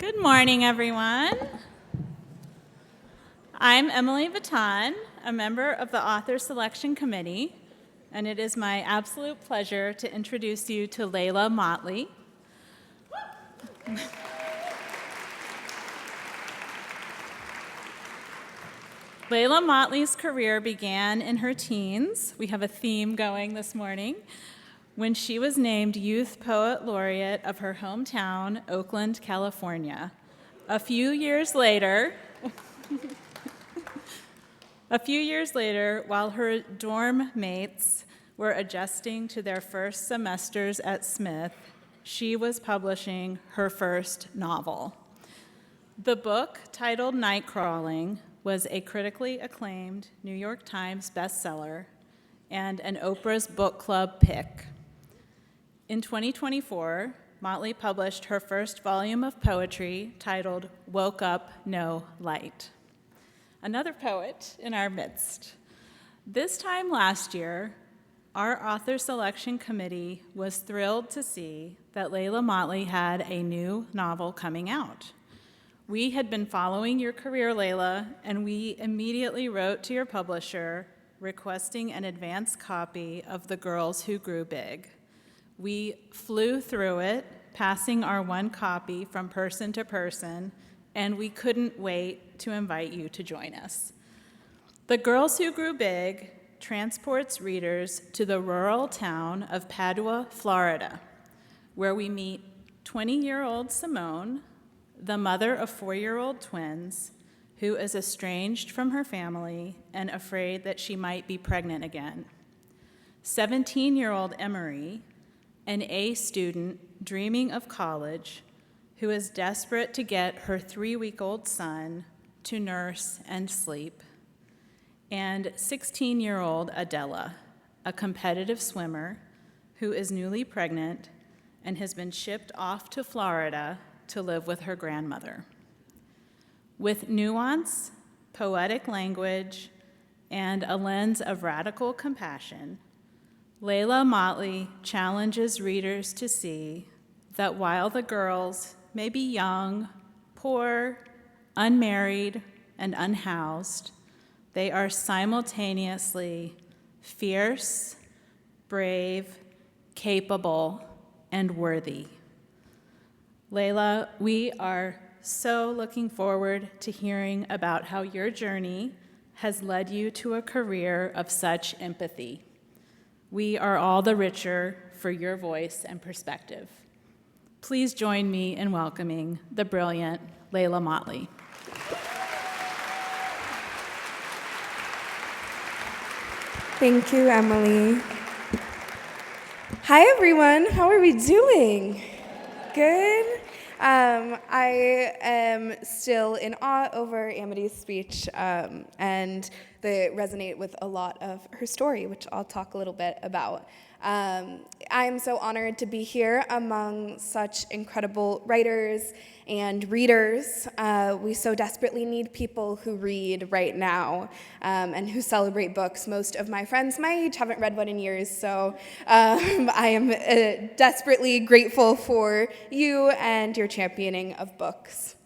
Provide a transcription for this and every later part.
Good morning, everyone. I'm Emily Vuitton, a member of the Author Selection Committee, and it is my absolute pleasure to introduce you to Leila Mottley. Leila Mottley's career began in her teens. We have a theme going this morning. When she was named Youth Poet Laureate of her hometown, Oakland, California. A few years later, while her dorm mates were adjusting to their first semesters at Smith, she was publishing her first novel. The book, titled Night Crawling, was a critically acclaimed New York Times bestseller and an Oprah's Book Club pick. In 2024, Mottley published her first volume of poetry titled Woke Up, No Light. Another poet in our midst. This time last year, our author selection committee was thrilled to see that Leila Mottley had a new novel coming out. We had been following your career, Leila, and we immediately wrote to your publisher requesting an advance copy of The Girls Who Grew Big. We flew through it, passing our one copy from person to person, and we couldn't wait to invite you to join us. The Girls Who Grew Big transports readers to the rural town of Padua, Florida, where we meet 20-year-old Simone, the mother of 4-year-old twins, who is estranged from her family and afraid that she might be pregnant again. 17-year-old Emery, an A student dreaming of college, who is desperate to get her 3-week-old son to nurse and sleep. And 16-year-old Adela, a competitive swimmer who is newly pregnant and has been shipped off to Florida to live with her grandmother. With nuance, poetic language, and a lens of radical compassion, Leila Mottley challenges readers to see that while the girls may be young, poor, unmarried, and unhoused, they are simultaneously fierce, brave, capable, and worthy. Leila, we are so looking forward to hearing about how your journey has led you to a career of such empathy. We are all the richer for your voice and perspective. Please join me in welcoming the brilliant Leila Mottley. Thank you, Emily. Hi, everyone. How are we doing? Good? I am still in awe over Amity's speech, and they resonate with a lot of her story, which I'll talk a little bit about. I am so honored to be here among such incredible writers and readers. We so desperately need people who read right now and who celebrate books. Most of my friends my age haven't read one in years, so I am desperately grateful for you and your championing of books.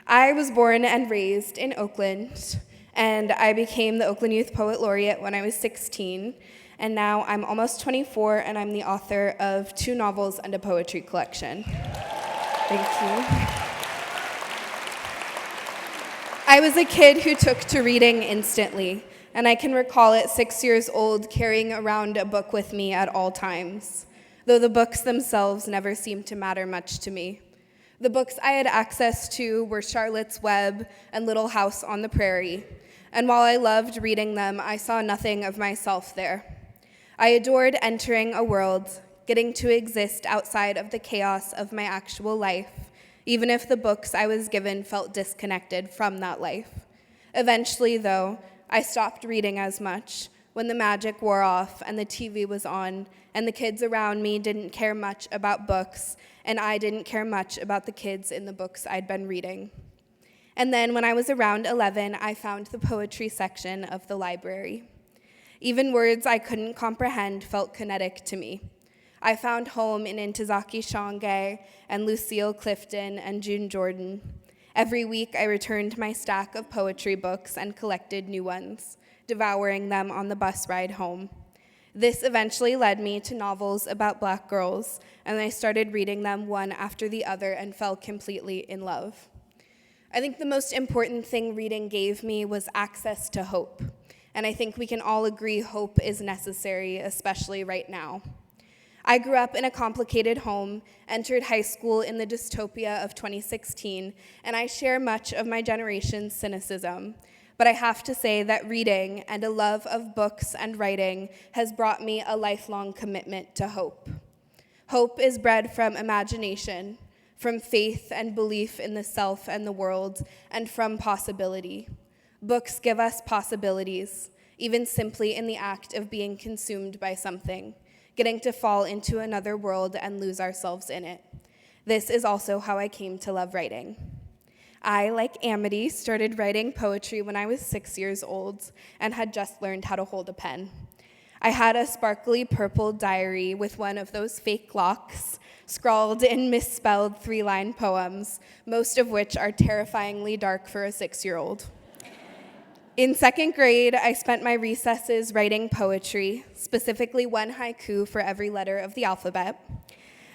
I was born and raised in Oakland, and I became the Oakland Youth Poet Laureate when I was 16. And now I'm almost 24, and I'm the author of 2 novels and a poetry collection. Thank you. I was a kid who took to reading instantly, and I can recall at 6 years old carrying around a book with me at all times, though the books themselves never seemed to matter much to me. The books I had access to were Charlotte's Web and Little House on the Prairie, and while I loved reading them, I saw nothing of myself there. I adored entering a world, getting to exist outside of the chaos of my actual life, even if the books I was given felt disconnected from that life. Eventually, though, I stopped reading as much when the magic wore off and the TV was on, and the kids around me didn't care much about books, and I didn't care much about the kids in the books I'd been reading. And then when I was around 11, I found the poetry section of the library. Even words I couldn't comprehend felt kinetic to me. I found home in Intozaki Shange and Lucille Clifton and June Jordan. Every week, I returned my stack of poetry books and collected new ones, devouring them on the bus ride home. This eventually led me to novels about Black girls, and I started reading them one after the other and fell completely in love. I think the most important thing reading gave me was access to hope, and I think we can all agree hope is necessary, especially right now. I grew up in a complicated home, entered high school in the dystopia of 2016, and I share much of my generation's cynicism. But I have to say that reading and a love of books and writing has brought me a lifelong commitment to hope. Hope is bred from imagination, from faith and belief in the self and the world, and from possibility. Books give us possibilities, even simply in the act of being consumed by something, getting to fall into another world and lose ourselves in it. This is also how I came to love writing. I, like Amity, started writing poetry when I was 6 years old and had just learned how to hold a pen. I had a sparkly purple diary with one of those fake locks, scrawled in misspelled 3-line poems, most of which are terrifyingly dark for a 6-year-old. In 2nd grade, I spent my recesses writing poetry, specifically one haiku for every letter of the alphabet.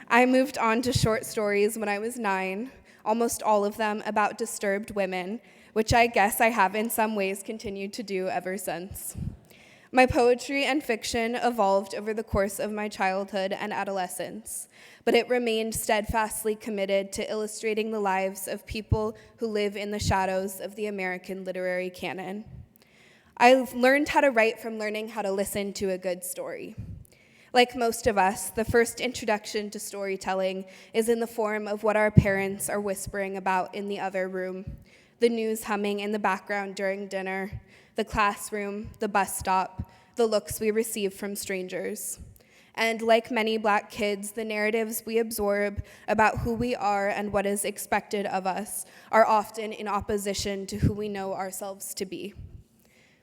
I moved on to short stories when I was 9, almost all of them about disturbed women, which I guess I have in some ways continued to do ever since. My poetry and fiction evolved over the course of my childhood and adolescence, but it remained steadfastly committed to illustrating the lives of people who live in the shadows of the American literary canon. I've learned how to write from learning how to listen to a good story. Like most of us, the first introduction to storytelling is in the form of what our parents are whispering about in the other room, the news humming in the background during dinner, the classroom, the bus stop, the looks we receive from strangers. And like many Black kids, the narratives we absorb about who we are and what is expected of us are often in opposition to who we know ourselves to be.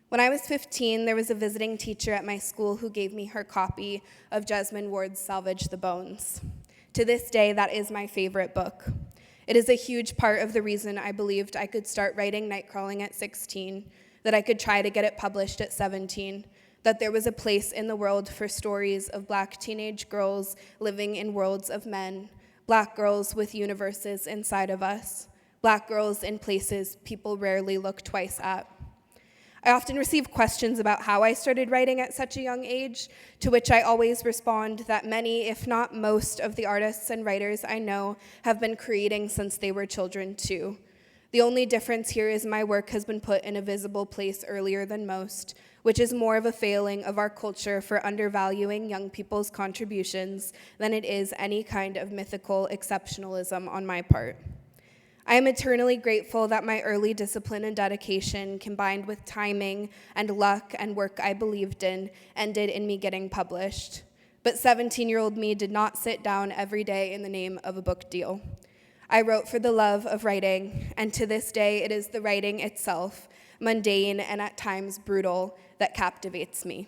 When I was 15, there was a visiting teacher at my school who gave me her copy of Jesmond Ward's Salvage the Bones. To this day, that is my favorite book. It is a huge part of the reason I believed I could start writing Nightcrawling at 16, that I could try to get it published at 17, that there was a place in the world for stories of Black teenage girls living in worlds of men, Black girls with universes inside of us, Black girls in places people rarely look twice at. I often receive questions about how I started writing at such a young age, to which I always respond that many, if not most, of the artists and writers I know have been creating since they were children too. The only difference here is my work has been put in a visible place earlier than most, which is more of a failing of our culture for undervaluing young people's contributions than it is any kind of mythical exceptionalism on my part. I am eternally grateful that my early discipline and dedication, combined with timing and luck and work I believed in, ended in me getting published. But 17-year-old me did not sit down every day in the name of a book deal. I wrote for the love of writing, and to this day it is the writing itself, mundane and at times brutal, that captivates me.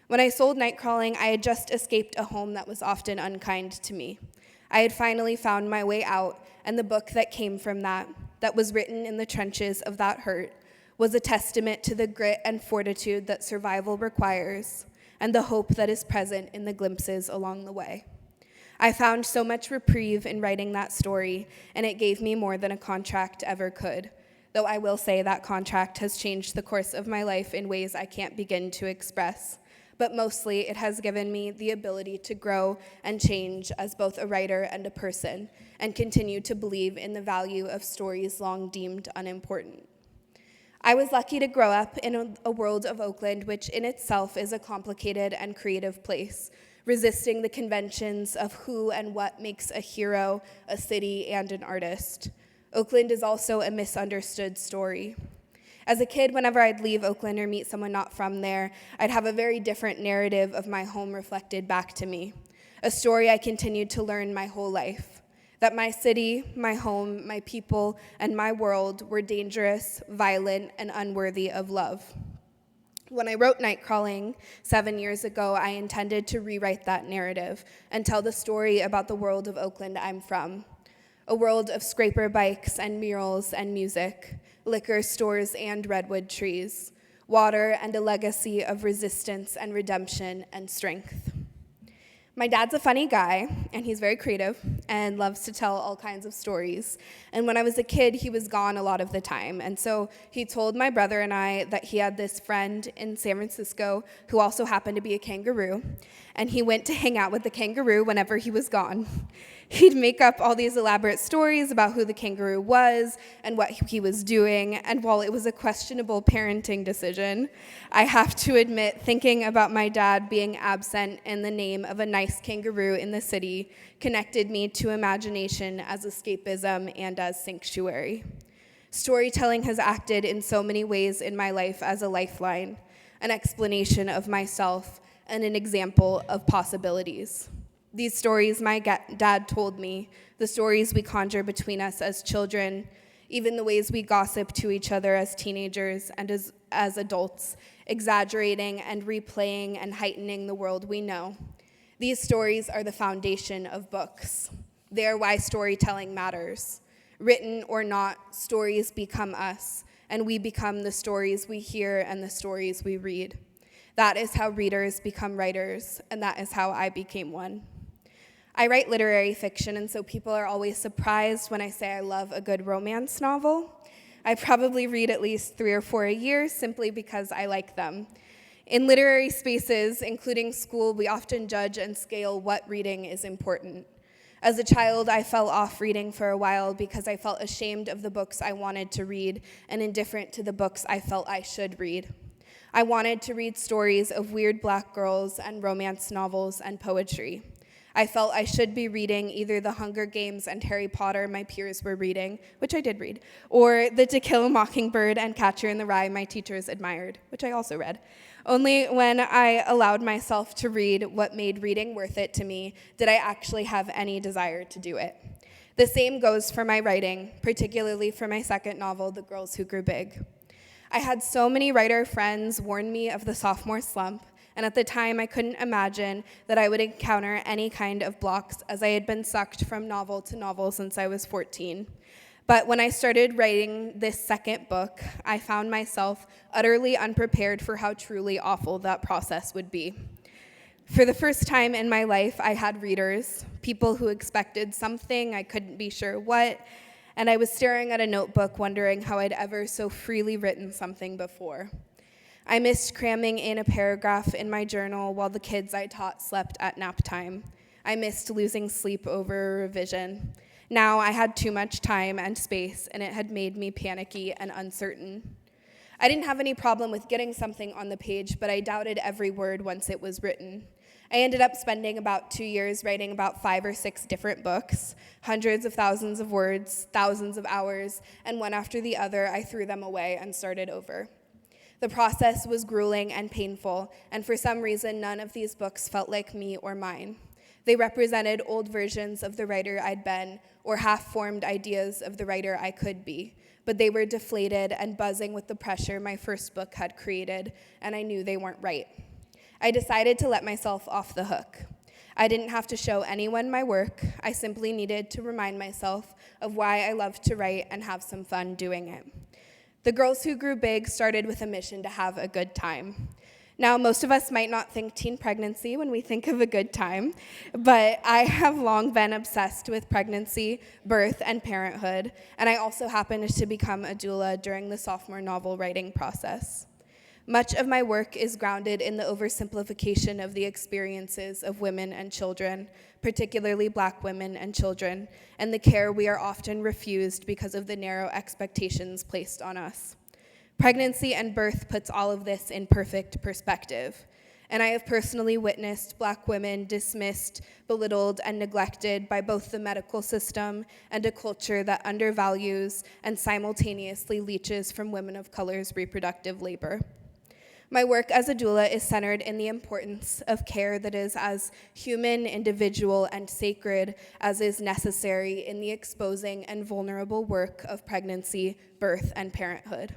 When I sold Nightcrawling, I had just escaped a home that was often unkind to me. I had finally found my way out, and the book that came from that was written in the trenches of that hurt, was a testament to the grit and fortitude that survival requires, and the hope that is present in the glimpses along the way. I found so much reprieve in writing that story, and it gave me more than a contract ever could, though I will say that contract has changed the course of my life in ways I can't begin to express. But mostly it has given me the ability to grow and change as both a writer and a person, and continue to believe in the value of stories long deemed unimportant. I was lucky to grow up in a world of Oakland, which in itself is a complicated and creative place, resisting the conventions of who and what makes a hero, a city, and an artist. Oakland is also a misunderstood story. As a kid, whenever I'd leave Oakland or meet someone not from there, I'd have a very different narrative of my home reflected back to me, a story I continued to learn my whole life, that my city, my home, my people, and my world were dangerous, violent, and unworthy of love. When I wrote Nightcrawling 7 years ago, I intended to rewrite that narrative and tell the story about the world of Oakland I'm from. A world of scraper bikes and murals and music, liquor stores and redwood trees, water and a legacy of resistance and redemption and strength. My dad's a funny guy, and he's very creative and loves to tell all kinds of stories. And when I was a kid, he was gone a lot of the time. And so he told my brother and I that he had this friend in San Francisco who also happened to be a kangaroo. And he went to hang out with the kangaroo whenever he was gone. He'd make up all these elaborate stories about who the kangaroo was and what he was doing. And while it was a questionable parenting decision, I have to admit, thinking about my dad being absent in the name of a nice kangaroo in the city connected me to imagination as escapism and as sanctuary. Storytelling has acted in so many ways in my life as a lifeline, an explanation of myself, and an example of possibilities. These stories my dad told me, the stories we conjure between us as children, even the ways we gossip to each other as teenagers and as adults, exaggerating and replaying and heightening the world we know. These stories are the foundation of books. They are why storytelling matters. Written or not, stories become us, and we become the stories we hear and the stories we read. That is how readers become writers, and that is how I became one. I write literary fiction, and so people are always surprised when I say I love a good romance novel. I probably read at least 3 or 4 a year simply because I like them. In literary spaces, including school, we often judge and scale what reading is important. As a child, I fell off reading for a while because I felt ashamed of the books I wanted to read and indifferent to the books I felt I should read. I wanted to read stories of weird black girls and romance novels and poetry. I felt I should be reading either The Hunger Games and Harry Potter my peers were reading, which I did read, or The To Kill a Mockingbird and Catcher in the Rye my teachers admired, which I also read. Only when I allowed myself to read what made reading worth it to me did I actually have any desire to do it. The same goes for my writing, particularly for my second novel, The Girls Who Grew Big. I had so many writer friends warn me of the sophomore slump, and at the time I couldn't imagine that I would encounter any kind of blocks as I had been sucked from novel to novel since I was 14. But when I started writing this second book, I found myself utterly unprepared for how truly awful that process would be. For the first time in my life, I had readers, people who expected something, I couldn't be sure what, and I was staring at a notebook wondering how I'd ever so freely written something before. I missed cramming in a paragraph in my journal while the kids I taught slept at nap time. I missed losing sleep over a revision. Now I had too much time and space, and it had made me panicky and uncertain. I didn't have any problem with getting something on the page, but I doubted every word once it was written. I ended up spending about 2 years writing about 5 or 6 different books, hundreds of thousands of words, thousands of hours, and one after the other, I threw them away and started over. The process was grueling and painful, and for some reason, none of these books felt like me or mine. They represented old versions of the writer I'd been, or half-formed ideas of the writer I could be, but they were deflated and buzzing with the pressure my first book had created, and I knew they weren't right. I decided to let myself off the hook. I didn't have to show anyone my work. I simply needed to remind myself of why I loved to write and have some fun doing it. The Girls Who Grew Big started with a mission to have a good time. Now, most of us might not think teen pregnancy when we think of a good time, but I have long been obsessed with pregnancy, birth, and parenthood, and I also happened to become a doula during the sophomore novel writing process. Much of my work is grounded in the oversimplification of the experiences of women and children, particularly Black women and children, and the care we are often refused because of the narrow expectations placed on us. Pregnancy and birth puts all of this in perfect perspective, and I have personally witnessed Black women dismissed, belittled, and neglected by both the medical system and a culture that undervalues and simultaneously leeches from women of color's reproductive labor. My work as a doula is centered in the importance of care that is as human, individual, and sacred as is necessary in the exposing and vulnerable work of pregnancy, birth, and parenthood.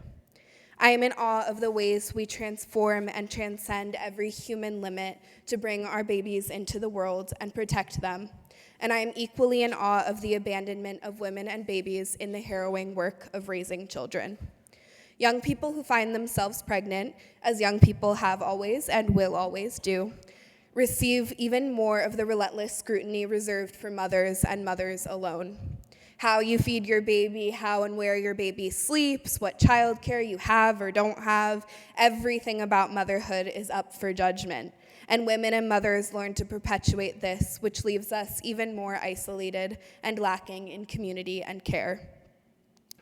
I am in awe of the ways we transform and transcend every human limit to bring our babies into the world and protect them. And I am equally in awe of the abandonment of women and babies in the harrowing work of raising children. Young people who find themselves pregnant, as young people have always and will always do, receive even more of the relentless scrutiny reserved for mothers and mothers alone. How you feed your baby, how and where your baby sleeps, what childcare you have or don't have, everything about motherhood is up for judgment. And women and mothers learn to perpetuate this, which leaves us even more isolated and lacking in community and care.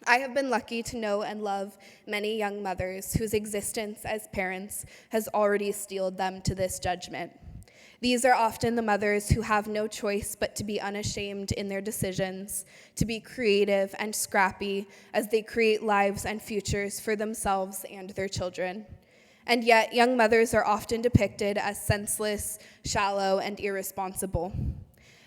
I have been lucky to know and love many young mothers whose existence as parents has already steeled them to this judgment. These are often the mothers who have no choice but to be unashamed in their decisions, to be creative and scrappy as they create lives and futures for themselves and their children. And yet, young mothers are often depicted as senseless, shallow, and irresponsible.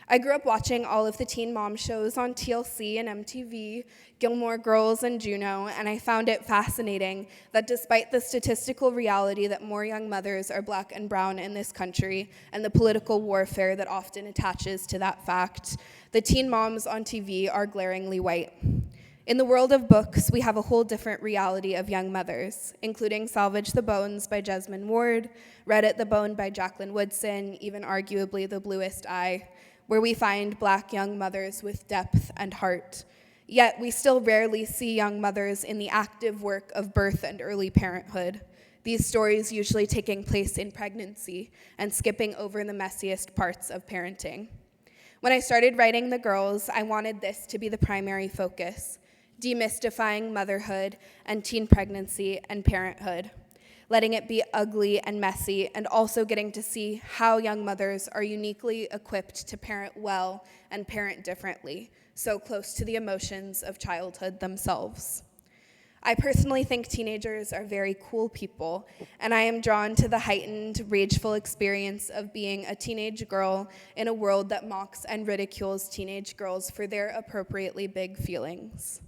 I grew up watching all of the teen mom shows on TLC and MTV, Gilmore Girls and Juno, and I found it fascinating that despite the statistical reality that more young mothers are Black and brown in this country and the political warfare that often attaches to that fact, the teen moms on TV are glaringly white. In the world of books, we have a whole different reality of young mothers, including Salvage the Bones by Jesmyn Ward, Read at the Bone by Jacqueline Woodson, even arguably The Bluest Eye, where we find Black young mothers with depth and heart. Yet we still rarely see young mothers in the active work of birth and early parenthood, these stories usually taking place in pregnancy and skipping over the messiest parts of parenting. When I started writing The Girls, I wanted this to be the primary focus, demystifying motherhood and teen pregnancy and parenthood, letting it be ugly and messy, and also getting to see how young mothers are uniquely equipped to parent well and parent differently, so close to the emotions of childhood themselves. I personally think teenagers are very cool people, and I am drawn to the heightened, rageful experience of being a teenage girl in a world that mocks and ridicules teenage girls for their appropriately big feelings.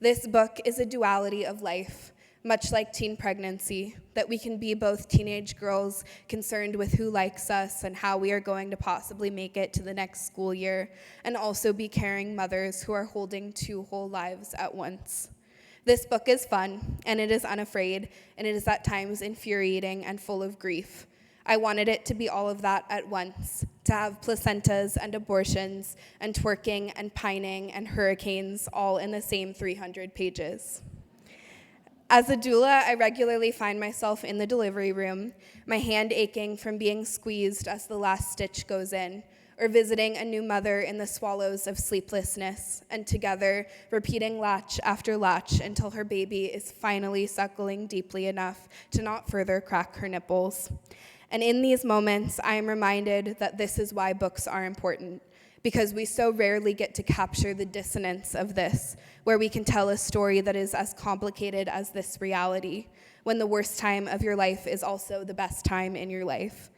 This book is a duality of life, much like teen pregnancy, that we can be both teenage girls concerned with who likes us and how we are going to possibly make it to the next school year, and also be caring mothers who are holding two whole lives at once. This book is fun, and it is unafraid, and it is at times infuriating and full of grief. I wanted it to be all of that at once, to have placentas and abortions and twerking and pining and hurricanes all in the same 300 pages. As a doula, I regularly find myself in the delivery room, my hand aching from being squeezed as the last stitch goes in, or visiting a new mother in the swallows of sleeplessness, and together repeating latch after latch until her baby is finally suckling deeply enough to not further crack her nipples. And in these moments, I am reminded that this is why books are important, because we so rarely get to capture the dissonance of this, where we can tell a story that is as complicated as this reality, when the worst time of your life is also the best time in your life.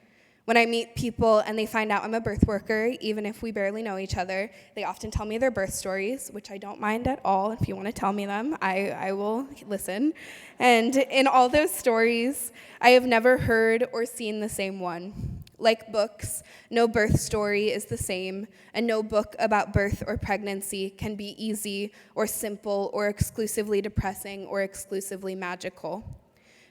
When I meet people and they find out I'm a birth worker, even if we barely know each other, they often tell me their birth stories, which I don't mind at all. If you want to tell me them, I will listen. And in all those stories, I have never heard or seen the same one. Like books, no birth story is the same, and no book about birth or pregnancy can be easy or simple or exclusively depressing or exclusively magical.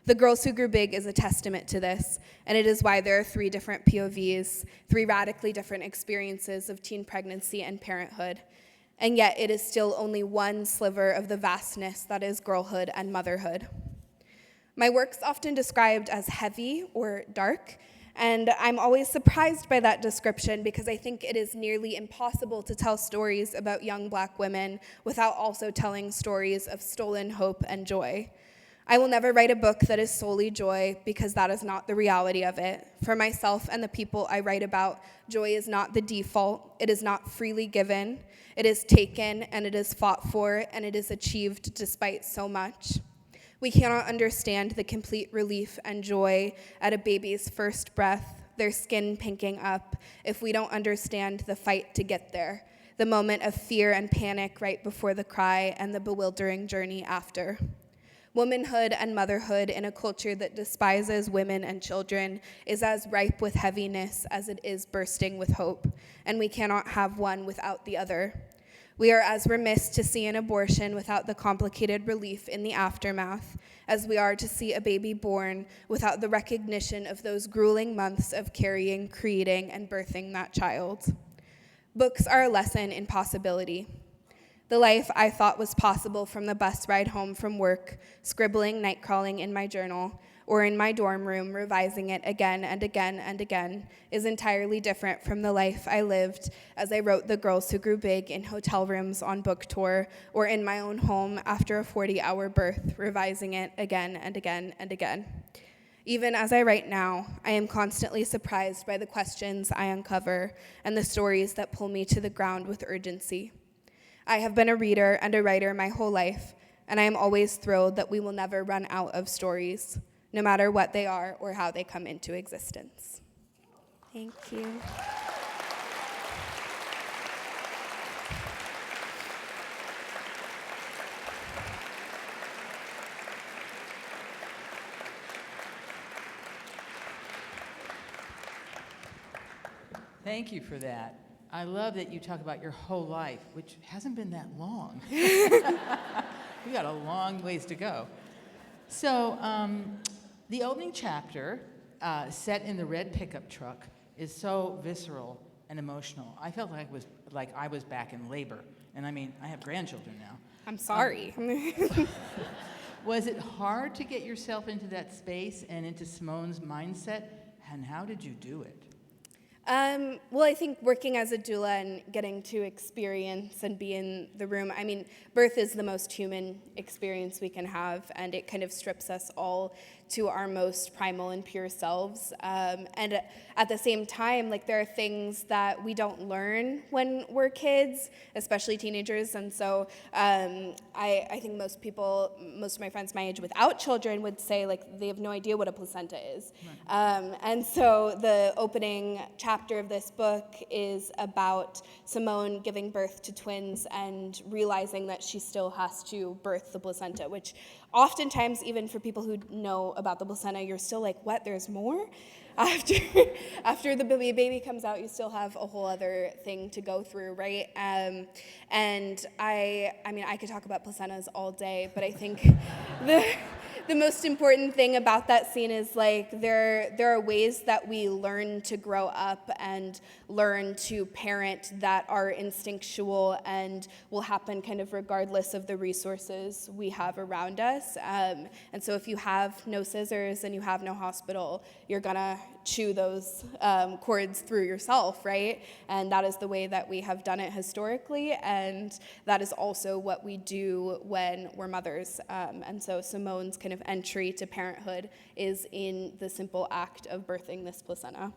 The Girls Who Grew Big is a testament to this, and it is why there are 3 different POVs, 3 radically different experiences of teen pregnancy and parenthood, and yet it is still only one sliver of the vastness that is girlhood and motherhood. My work's often described as heavy or dark, and I'm always surprised by that description because I think it is nearly impossible to tell stories about young Black women without also telling stories of stolen hope and joy. I will never write a book that is solely joy because that is not the reality of it. For myself and the people I write about, joy is not the default. It is not freely given. It is taken and it is fought for and it is achieved despite so much. We cannot understand the complete relief and joy at a baby's first breath, their skin pinking up, if we don't understand the fight to get there, the moment of fear and panic right before the cry and the bewildering journey after. Womanhood and motherhood in a culture that despises women and children is as ripe with heaviness as it is bursting with hope, and we cannot have one without the other. We are as remiss to see an abortion without the complicated relief in the aftermath as we are to see a baby born without the recognition of those grueling months of carrying, creating, and birthing that child. Books are a lesson in possibility. The life I thought was possible from the bus ride home from work, scribbling, night crawling in my journal, or in my dorm room, revising it again and again and again, is entirely different from the life I lived as I wrote The Girls Who Grew Big in hotel rooms on book tour, or in my own home after a 40-hour birth, revising it again and again and again. Even as I write now, I am constantly surprised by the questions I uncover and the stories that pull me to the ground with urgency. I have been a reader and a writer my whole life, and I am always thrilled that we will never run out of stories, no matter what they are or how they come into existence. Thank you. Thank you for that. I love that you talk about your whole life, which hasn't been that long. We got a long ways to go. So the opening chapter, set in the red pickup truck, is so visceral and emotional. I felt like I was back in labor. And I mean, I have grandchildren now. I'm sorry. Was it hard to get yourself into that space and into Simone's mindset? And how did you do it? Well, I think working as a doula and getting to experience and be in the room, I mean, birth is the most human experience we can have, and it kind of strips us all to our most primal and pure selves. And at the same time, like, there are things that we don't learn when we're kids, especially teenagers. And so I think most of my friends my age without children would say, like, they have no idea what a placenta is. Right. And so the opening chapter of this book is about Simone giving birth to twins and realizing that she still has to birth the placenta, which oftentimes, even for people who know about the placenta, you're still like, what, there's more? After the baby comes out, you still have a whole other thing to go through, right? And I mean, I could talk about placentas all day, but I think the most important thing about that scene is, like, there are ways that we learn to grow up and learn to parent that are instinctual and will happen kind of regardless of the resources we have around us. And so if you have no scissors and you have no hospital, you're gonna chew those cords through yourself, right? And that is the way that we have done it historically, and that is also what we do when we're mothers. And so Simone's kind of entry to parenthood is in the simple act of birthing this placenta.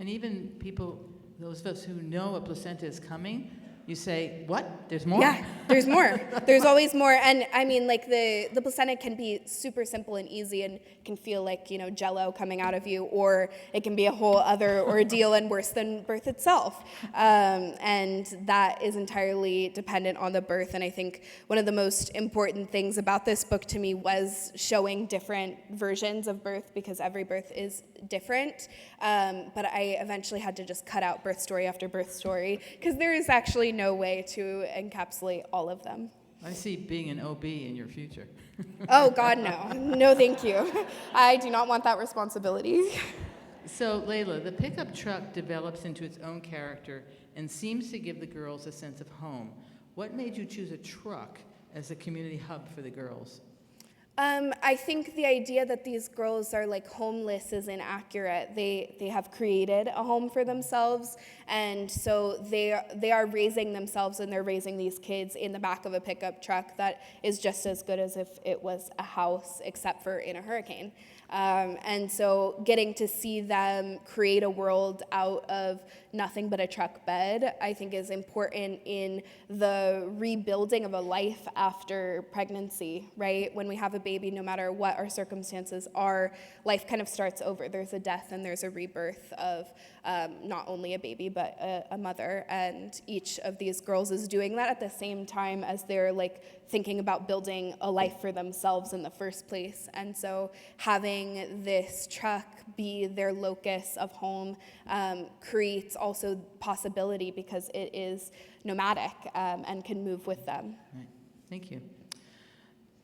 And even people, those of us who know a placenta is coming, you say, what? There's more? Yeah, there's more. There's always more. And I mean, like, the placenta can be super simple and easy and can feel like, you know, Jell-O coming out of you, or it can be a whole other ordeal and worse than birth itself. And that is entirely dependent on the birth. And I think one of the most important things about this book to me was showing different versions of birth, because every birth is different. But I eventually had to just cut out birth story after birth story, because there is actually no way to encapsulate all of them. I see being an OB in your future. Oh, God, no. No, thank you. I do not want that responsibility. So, Leila, the pickup truck develops into its own character and seems to give the girls a sense of home. What made you choose a truck as a community hub for the girls? I think the idea that these girls are, like, homeless is inaccurate. They have created a home for themselves, and so they are raising themselves, and they're raising these kids in the back of a pickup truck that is just as good as if it was a house, except for in a hurricane. And so getting to see them create a world out of nothing but a truck bed, I think is important in the rebuilding of a life after pregnancy, right? When we have a baby, no matter what our circumstances are, life kind of starts over. There's a death and there's a rebirth of not only a baby, but a mother. And each of these girls is doing that at the same time as they're like thinking about building a life for themselves in the first place. And so having this truck be their locus of home creates also possibility because it is nomadic and can move with them. Right. Thank you.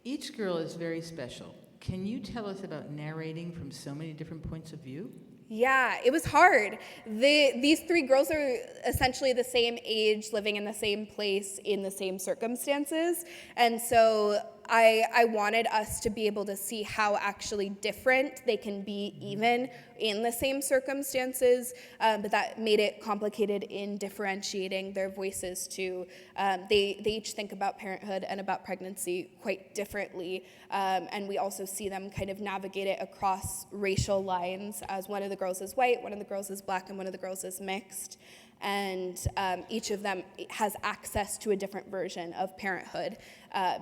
Each girl is very special. Can you tell us about narrating from so many different points of view? Yeah, it was hard. These three girls are essentially the same age, living in the same place, in the same circumstances. And so I wanted us to be able to see how actually different they can be even in the same circumstances, but that made it complicated in differentiating their voices too. They each think about parenthood and about pregnancy quite differently, and we also see them kind of navigate it across racial lines, as one of the girls is white, one of the girls is black, and one of the girls is mixed. And each of them has access to a different version of parenthood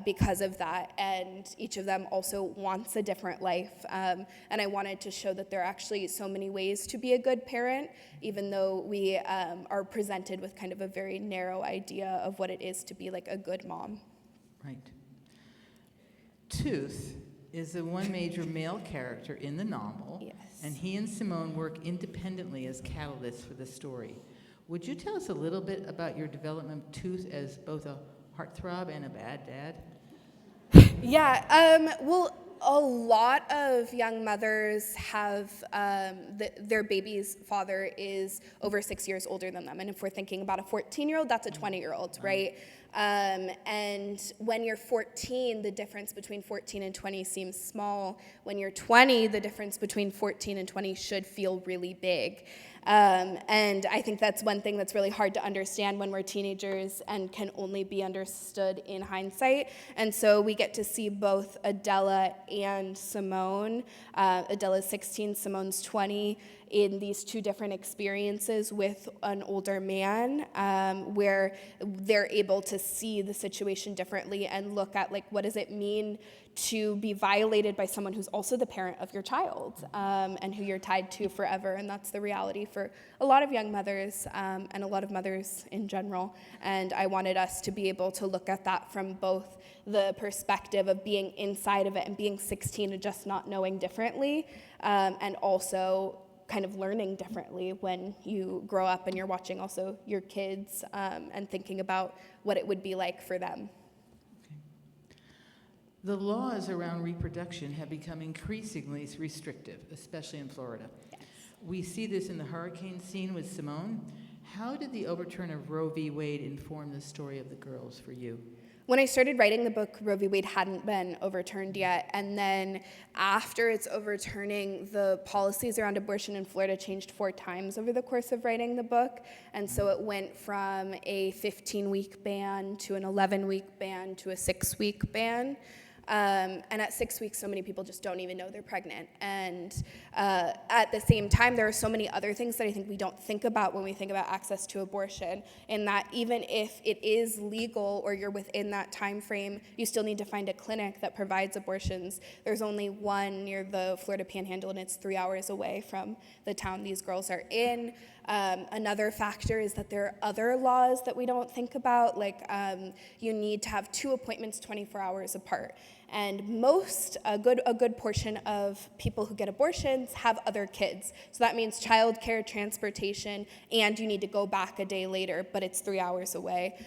because of that. And each of them also wants a different life. And I wanted to show that there are actually so many ways to be a good parent, even though we are presented with kind of a very narrow idea of what it is to be like a good mom. Right. Tooth is the one major male character in the novel. Yes. And he and Simone work independently as catalysts for the story. Would you tell us a little bit about your development of Tooth as both a heartthrob and a bad dad? Yeah, well, a lot of young mothers have their baby's father is over 6 years older than them. And if we're thinking about a 14-year-old, that's a 20-year-old, right? And when you're 14, the difference between 14 and 20 seems small. When you're 20, the difference between 14 and 20 should feel really big. And I think that's one thing that's really hard to understand when we're teenagers and can only be understood in hindsight. And so we get to see both Adela and Simone. Adela's 16, Simone's 20, in these two different experiences with an older man, where they're able to see the situation differently and look at, like, what does it mean to be violated by someone who's also the parent of your child, and who you're tied to forever. And that's the reality for a lot of young mothers, and a lot of mothers in general. And I wanted us to be able to look at that from both the perspective of being inside of it and being 16 and just not knowing differently, and also kind of learning differently when you grow up and you're watching also your kids, and thinking about what it would be like for them. The laws around reproduction have become increasingly restrictive, especially in Florida. Yes. We see this in the hurricane scene with Simone. How did the overturn of Roe v. Wade inform the story of the girls for you? When I started writing the book, Roe v. Wade hadn't been overturned yet. And then after its overturning, the policies around abortion in Florida changed 4 times over the course of writing the book. And so it went from a 15-week ban to an 11-week ban to a 6-week ban. And at 6 weeks, so many people just don't even know they're pregnant. And at the same time, there are so many other things that I think we don't think about when we think about access to abortion, in that even if it is legal or you're within that time frame, you still need to find a clinic that provides abortions. There's only one near the Florida Panhandle, and it's 3 hours away from the town these girls are in. Another factor is that there are other laws that we don't think about, like you need to have 2 appointments 24 hours apart. And a good portion of people who get abortions have other kids. So that means childcare, transportation, and you need to go back a day later, but it's 3 hours away.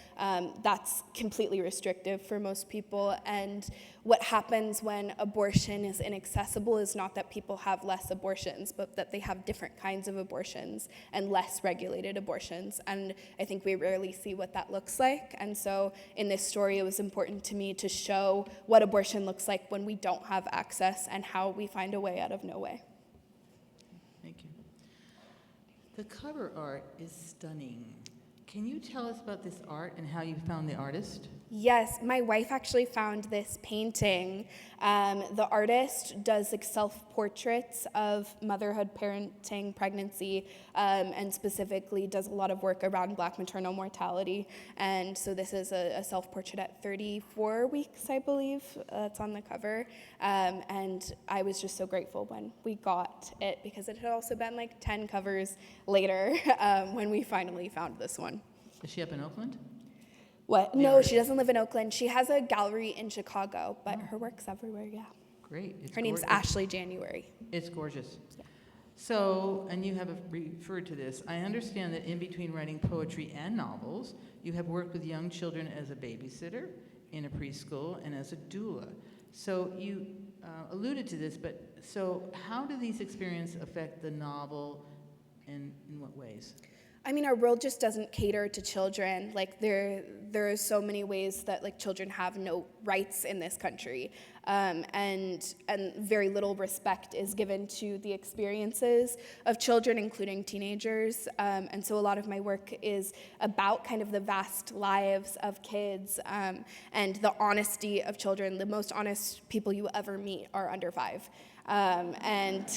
That's completely restrictive for most people. And what happens when abortion is inaccessible is not that people have less abortions, but that they have different kinds of abortions and less regulated abortions. And I think we rarely see what that looks like. And so in this story, it was important to me to show what abortion looks like when we don't have access and how we find a way out of no way. Thank you. The cover art is stunning. Can you tell us about this art and how you found the artist? Yes, my wife actually found this painting. The artist does like self-portraits of motherhood, parenting, pregnancy, and specifically does a lot of work around Black maternal mortality. And so this is a self-portrait at 34 weeks, I believe. It's on the cover. And I was just so grateful when we got it because it had also been like 10 covers later when we finally found this one. Is she up in Oakland? What? The No, artist. she doesn't live in Oakland. She has a gallery in Chicago, but her work's everywhere, yeah. Great. It's Her name's gorgeous. Ashley January. It's gorgeous. So, and you have referred to this, I understand that in between writing poetry and novels, you have worked with young children as a babysitter, in a preschool, and as a doula. So you alluded to this, but so how do these experiences affect the novel and in what ways? I mean, our world just doesn't cater to children. Like there are so many ways that like children have no rights in this country, and very little respect is given to the experiences of children, including teenagers. And so a lot of my work is about kind of the vast lives of kids and the honesty of children. The most honest people you ever meet are under 5. And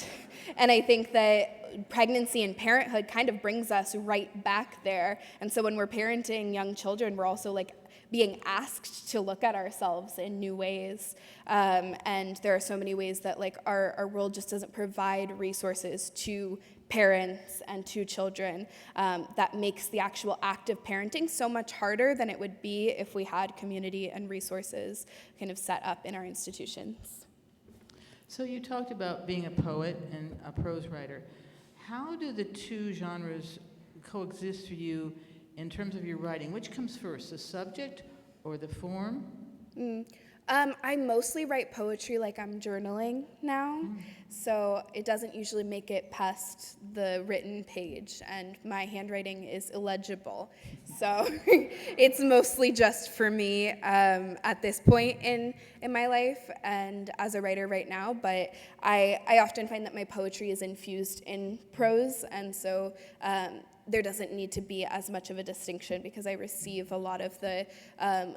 I think that pregnancy and parenthood kind of brings us right back there. And so when we're parenting young children, we're also like being asked to look at ourselves in new ways. And there are so many ways that like our world just doesn't provide resources to parents and to children that makes the actual act of parenting so much harder than it would be if we had community and resources kind of set up in our institutions. So you talked about being a poet and a prose writer. How do the two genres coexist for you in terms of your writing? Which comes first, the subject or the form? I mostly write poetry like I'm journaling now, so it doesn't usually make it past the written page, and my handwriting is illegible. So it's mostly just for me at this point in my life and as a writer right now, but I often find that my poetry is infused in prose, and so there doesn't need to be as much of a distinction because I receive a lot of the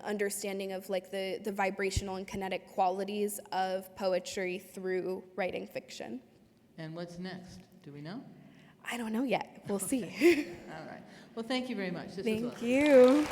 understanding of like the vibrational and kinetic qualities of poetry through writing fiction. And what's next? Do we know? I don't know yet. We'll see. All right. Well, thank you very much. This was Thank awesome. you.